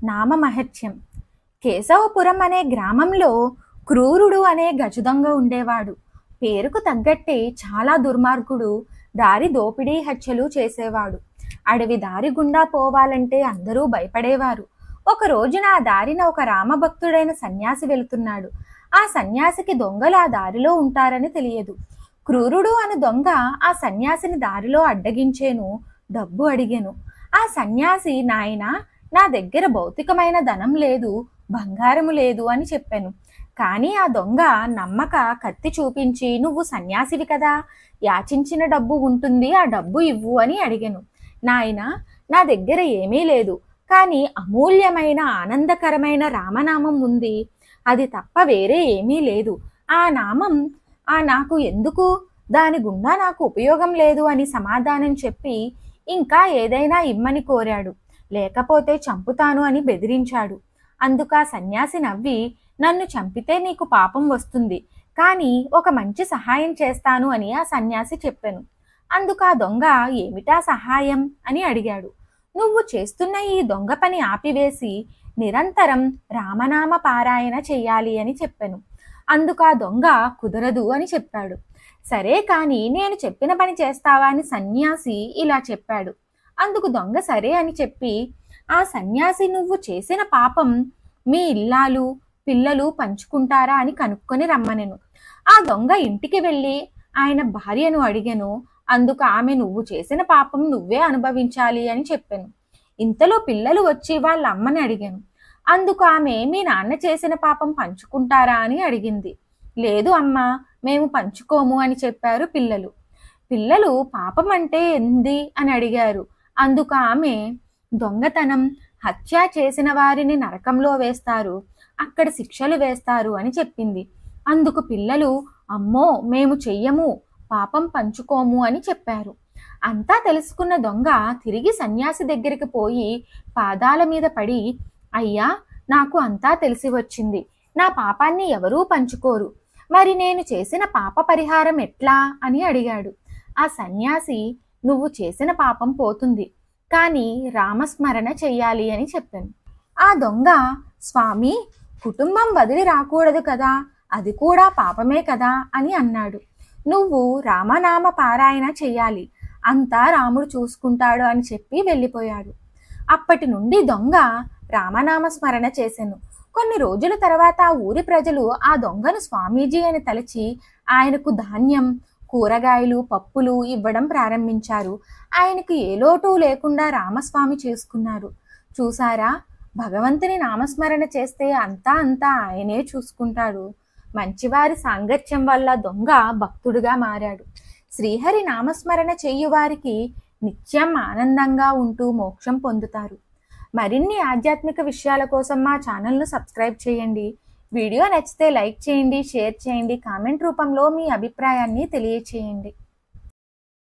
నామమహత్యం. కేశవపురం అనే గ్రామంలో క్రూరుడు అనే గజదొంగ ఉండేవాడు. పేరుకు తగ్గట్టే చాలా దుర్మార్గుడు. దారి దోపిడీ హత్యలు చేసేవాడు. అడవి దారి గుండా పోవాలంటే అందరూ భయపడేవారు. ఒక రోజున ఆ దారిన ఒక రామభక్తుడైన సన్యాసి వెళుతున్నాడు. ఆ సన్యాసికి దొంగలు ఆ దారిలో ఉంటారని తెలియదు. క్రూరుడు అను దొంగ ఆ సన్యాసిని దారిలో అడ్డగించేను, డబ్బు అడిగెను. ఆ సన్యాసి, నాయనా, నా దగ్గర భౌతికమైన ధనం లేదు, బంగారము లేదు అని చెప్పాను. కానీ ఆ దొంగ నమ్మక కత్తి చూపించి, నువ్వు సన్యాసివి కదా, యాచించిన డబ్బు ఉంటుంది, ఆ డబ్బు ఇవ్వు అని అడిగాను. నాయనా, నా దగ్గర ఏమీ లేదు, కానీ అమూల్యమైన ఆనందకరమైన రామనామం ఉంది, అది తప్ప వేరే ఏమీ లేదు. ఆ నామం నాకు ఎందుకు, దాని గుండా నాకు ఉపయోగం లేదు అని సమాధానం చెప్పి ఇంకా ఏదైనా ఇమ్మని కోరాడు. లేకపోతే చంపుతాను అని బెదిరించాడు. అందుకు ఆ సన్యాసి నవ్వి, నన్ను చంపితే నీకు పాపం వస్తుంది, కానీ ఒక మంచి సహాయం చేస్తాను అని ఆ సన్యాసి చెప్పాను. అందుకు ఆ దొంగ, ఏమిటా సహాయం అని అడిగాడు. నువ్వు చేస్తున్న ఈ దొంగ పని ఆపివేసి నిరంతరం రామనామ పారాయణ చెయ్యాలి అని చెప్పాను. అందుకు ఆ దొంగ, కుదరదు అని చెప్పాడు. సరే, కానీ నేను చెప్పిన పని చేస్తావా అని సన్యాసి ఇలా చెప్పాడు. అందుకు దొంగ సరే అని చెప్పి, ఆ సన్యాసి నువ్వు చేసిన పాపం మీ ఇల్లాలు పిల్లలు పంచుకుంటారా అని కనుక్కొని రమ్మనెను. ఆ దొంగ ఇంటికి వెళ్ళి ఆయన భార్యను అడిగెను. అందుకు ఆమె, నువ్వు చేసిన పాపం నువ్వే అనుభవించాలి అని చెప్పాను. ఇంతలో పిల్లలు వచ్చి వాళ్ళ అమ్మని అడిగాను. అందుకు ఆమె, మీ నాన్న చేసిన పాపం పంచుకుంటారా అని అడిగింది. లేదు అమ్మా, మేము పంచుకోము అని చెప్పారు పిల్లలు. పిల్లలు పాపం అంటే ఏంది అని అడిగారు. అందుకు ఆమె, దొంగతనం, హత్య చేసిన వారిని నరకంలో వేస్తారు, అక్కడ శిక్షలు వేస్తారు అని చెప్పింది. అందుకు పిల్లలు, అమ్మో, మేము చెయ్యము, పాపం పంచుకోము అని చెప్పారు. అంతా తెలుసుకున్న దొంగ తిరిగి సన్యాసి దగ్గరికి పోయి పాదాల మీద పడి, అయ్యా, నాకు అంతా తెలిసి వచ్చింది, నా పాపాన్ని ఎవరూ పంచుకోరు, మరి నేను చేసిన పాప పరిహారం ఎట్లా అని అడిగాడు. ఆ సన్యాసి, నువ్వు చేసిన పాపం పోతుంది, కానీ రామస్మరణ చెయ్యాలి అని చెప్పాను. ఆ దొంగ, స్వామి, కుటుంబం వదిలి రాకూడదు కదా, అది కూడా పాపమే కదా అని అన్నాడు. నువ్వు రామనామ పారాయణ చెయ్యాలి, అంతా రాముడు చూసుకుంటాడు అని చెప్పి వెళ్ళిపోయాడు. అప్పటి నుండి దొంగ రామనామ స్మరణ చేసెను. కొన్ని రోజుల తర్వాత ఆ ఊరి ప్రజలు ఆ దొంగను స్వామీజీ అని తలచి ఆయనకు ధాన్యం, కూరగాయలు, పప్పులు ఇవ్వడం ప్రారంభించారు. ఆయనకు ఏ లోటు లేకుండా రామస్వామి చేసుకున్నారు. చూసారా, భగవంతుని నామస్మరణ చేస్తే అంతా ఆయనే చూసుకుంటాడు. మంచివారి సాంగత్యం వల్ల దొంగ భక్తుడుగా మారాడు. శ్రీహరి నామస్మరణ చేయువారికి నిత్యం ఆనందంగా ఉంటూ మోక్షం పొందుతారు. మరిన్ని ఆధ్యాత్మిక విషయాల కోసం మా ఛానల్ను సబ్స్క్రైబ్ చేయండి. వీడియో నచ్చితే లైక్ చేయండి, షేర్ చేయండి, కామెంట్ రూపంలో మీ అభిప్రాయాన్ని తెలియచేయండి.